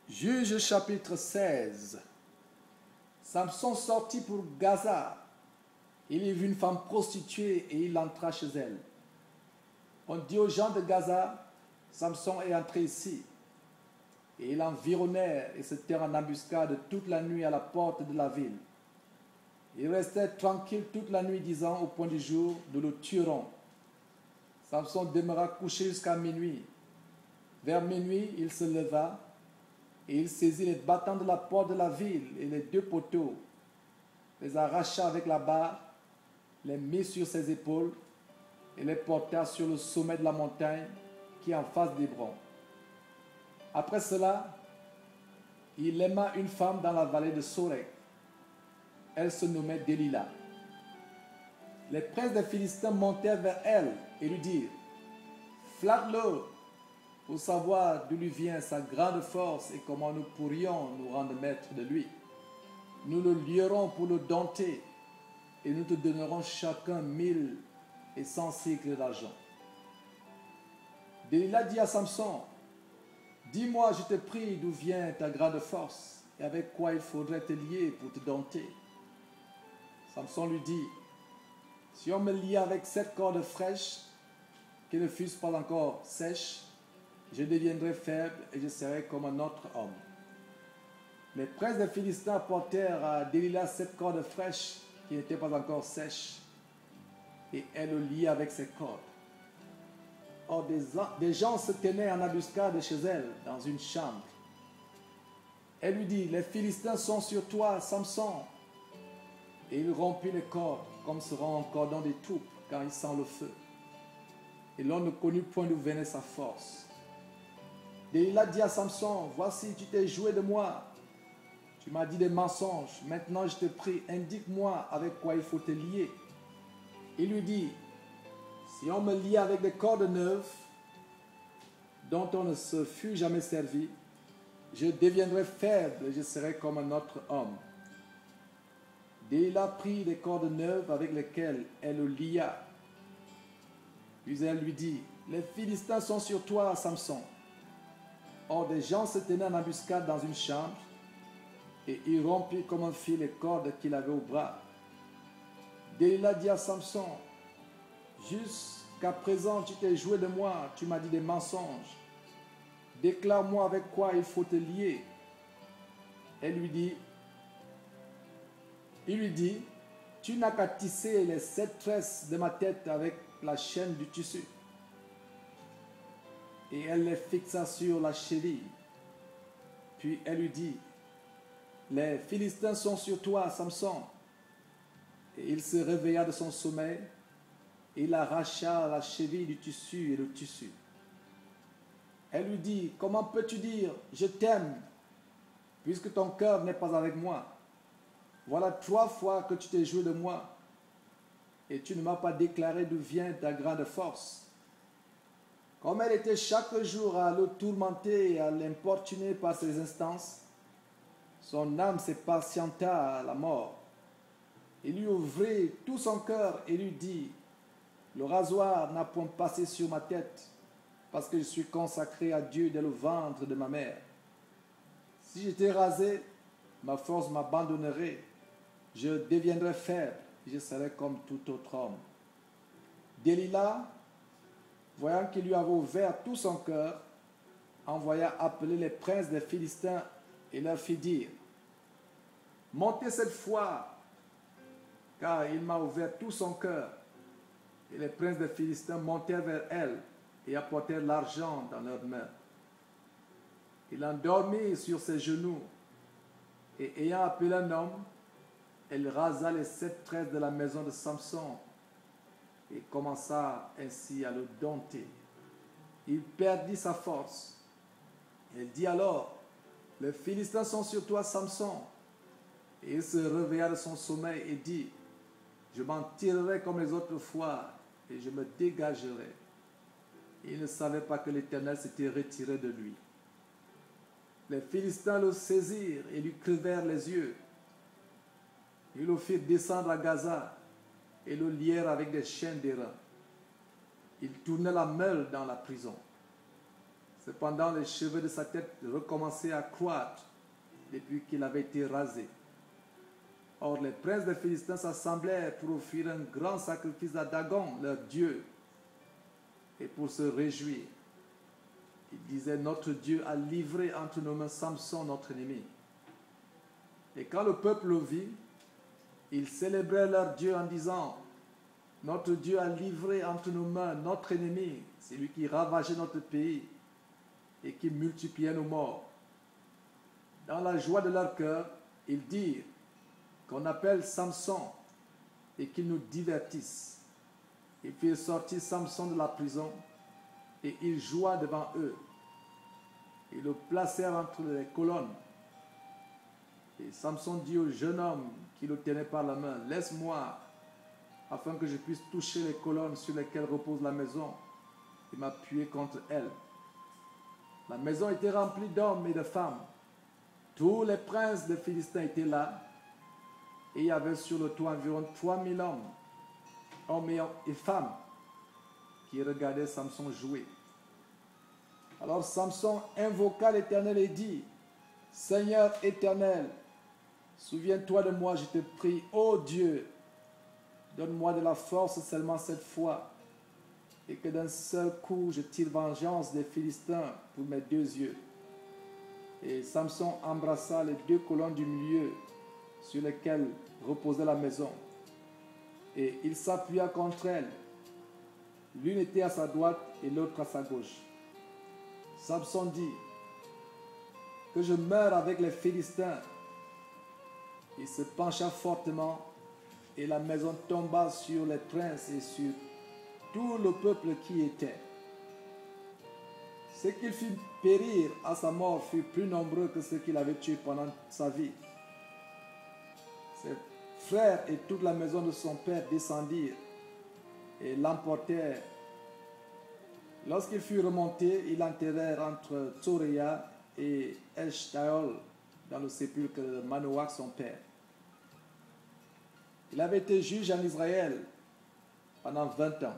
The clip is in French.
Juge chapitre 16. Samson sortit pour Gaza. Il y vit une femme prostituée et il entra chez elle. On dit aux gens de Gaza, Samson est entré ici. Et ils l'environnèrent et se tinrent en embuscade toute la nuit à la porte de la ville. Ils restèrent tranquilles toute la nuit, disant au point du jour, nous le tuerons. Samson demeura couché jusqu'à minuit. Vers minuit, il se leva et il saisit les battants de la porte de la ville et les deux poteaux, les arracha avec la barre, les mit sur ses épaules et les porta sur le sommet de la montagne qui est en face d'Hébron. Après cela, il aima une femme dans la vallée de Sorek. Elle se nommait Delilah. Les princes des Philistins montèrent vers elle et lui dirent, flatte-le pour savoir d'où lui vient sa grande force et comment nous pourrions nous rendre maîtres de lui. Nous le lierons pour le dompter et nous te donnerons chacun 1100 cycles d'argent. Delilah dit à Samson, dis-moi, je te prie, d'où vient ta grande force et avec quoi il faudrait te lier pour te dompter. Samson lui dit, si on me liait avec 7 cordes fraîches qui ne fussent pas encore sèches, je deviendrai faible et je serai comme un autre homme. Les princes des Philistins apportèrent à Delilah 7 cordes fraîches qui n'étaient pas encore sèches, et elle le lia avec ses cordes. Or, des gens se tenaient en embuscade chez elle, dans une chambre. Elle lui dit, les Philistins sont sur toi, Samson. Et il rompit les cordes, comme se rompt un cordon des troupes quand il sent le feu. Et l'on ne connut point d'où venait sa force. Delilah dit à Samson, voici, tu t'es joué de moi. Tu m'as dit des mensonges. Maintenant, je te prie, indique-moi avec quoi il faut te lier. Il lui dit, si on me liait avec des cordes neuves, dont on ne se fût jamais servi, je deviendrai faible et je serai comme un autre homme. Delilah prit des cordes neuves avec lesquelles elle le lia. Puis elle lui dit, les Philistins sont sur toi, Samson. Or, des gens se tenaient en embuscade dans une chambre, et il rompit comme un fil les cordes qu'il avait au bras. Delilah dit à Samson, jusqu'à présent tu t'es joué de moi, tu m'as dit des mensonges. Déclare-moi avec quoi il faut te lier. Il lui dit, tu n'as qu'à tisser les 7 tresses de ma tête avec la chaîne du tissu. Et elle les fixa sur la cheville. Puis elle lui dit, les Philistins sont sur toi, Samson. Et il se réveilla de son sommeil, et il arracha la cheville du tissu et le tissu. Elle lui dit, comment peux-tu dire, je t'aime, puisque ton cœur n'est pas avec moi? Voilà 3 fois que tu t'es joué de moi, et tu ne m'as pas déclaré d'où vient ta grande force. Comme elle était chaque jour à le tourmenter et à l'importuner par ses instances, son âme s'impatienta à la mort. Il lui ouvrit tout son cœur et lui dit, le rasoir n'a point passé sur ma tête, parce que je suis consacré à Dieu dès le ventre de ma mère. Si j'étais rasé, ma force m'abandonnerait, je deviendrais faible et je serais comme tout autre homme. Delilah, voyant qu'il lui avait ouvert tout son cœur, envoya appeler les princes des Philistins et leur fit dire, montez cette fois, car il m'a ouvert tout son cœur. Et les princes des Philistins montèrent vers elle et apportèrent l'argent dans leurs mains. Il l'endormit sur ses genoux, et ayant appelé un homme, elle rasa les 7 tresses de la maison de Samson et commença ainsi à le dompter. Il perdit sa force. Elle dit alors, les Philistins sont sur toi, Samson. Et il se réveilla de son sommeil et dit, je m'en tirerai comme les autres fois et je me dégagerai. Et il ne savait pas que l'Éternel s'était retiré de lui. Les Philistins le saisirent et lui crevèrent les yeux. Ils le firent descendre à Gaza et le lièrent avec des chaînes d'airain. Il tournait la meule dans la prison. Cependant, les cheveux de sa tête recommençaient à croître depuis qu'il avait été rasé. Or, les princes des Philistins s'assemblèrent pour offrir un grand sacrifice à Dagon, leur dieu, et pour se réjouir. Ils disaient, notre Dieu a livré entre nos mains Samson, notre ennemi. Et quand le peuple le vit, ils célébraient leur Dieu en disant, notre Dieu a livré entre nos mains notre ennemi, c'est lui qui ravageait notre pays et qui multipliait nos morts. Dans la joie de leur cœur, ils dirent qu'on appelle Samson et qu'il nous divertisse. Ils firent sortir Samson de la prison et il joua devant eux. Ils le placèrent entre les colonnes. Et Samson dit au jeune homme qui le tenait par la main, « Laisse-moi, afin que je puisse toucher les colonnes sur lesquelles repose la maison et m'appuyer contre elles. » La maison était remplie d'hommes et de femmes. Tous les princes des Philistins étaient là. Et il y avait sur le toit environ 3000 hommes et femmes, qui regardaient Samson jouer. Alors Samson invoqua l'Éternel et dit, « Seigneur éternel, souviens-toi de moi, je te prie, ô Dieu, donne-moi de la force seulement cette fois, et que d'un seul coup je tire vengeance des Philistins pour mes deux yeux. » Et Samson embrassa les deux colonnes du milieu sur lesquelles reposait la maison. Et il s'appuya contre elles. L'une était à sa droite et l'autre à sa gauche. Samson dit, « Que je meure avec les Philistins. » Il se pencha fortement et la maison tomba sur les princes et sur tout le peuple qui y était. Ceux qu'il fit périr à sa mort furent plus nombreux que ceux qu'il avait tués pendant sa vie. Ses frères et toute la maison de son père descendirent et l'emportèrent. Lorsqu'il fut remonté, ils l'enterrèrent entre Tsoréa et Eshtaol dans le sépulcre de Manoach, son père. Il avait été juge en Israël pendant 20 ans.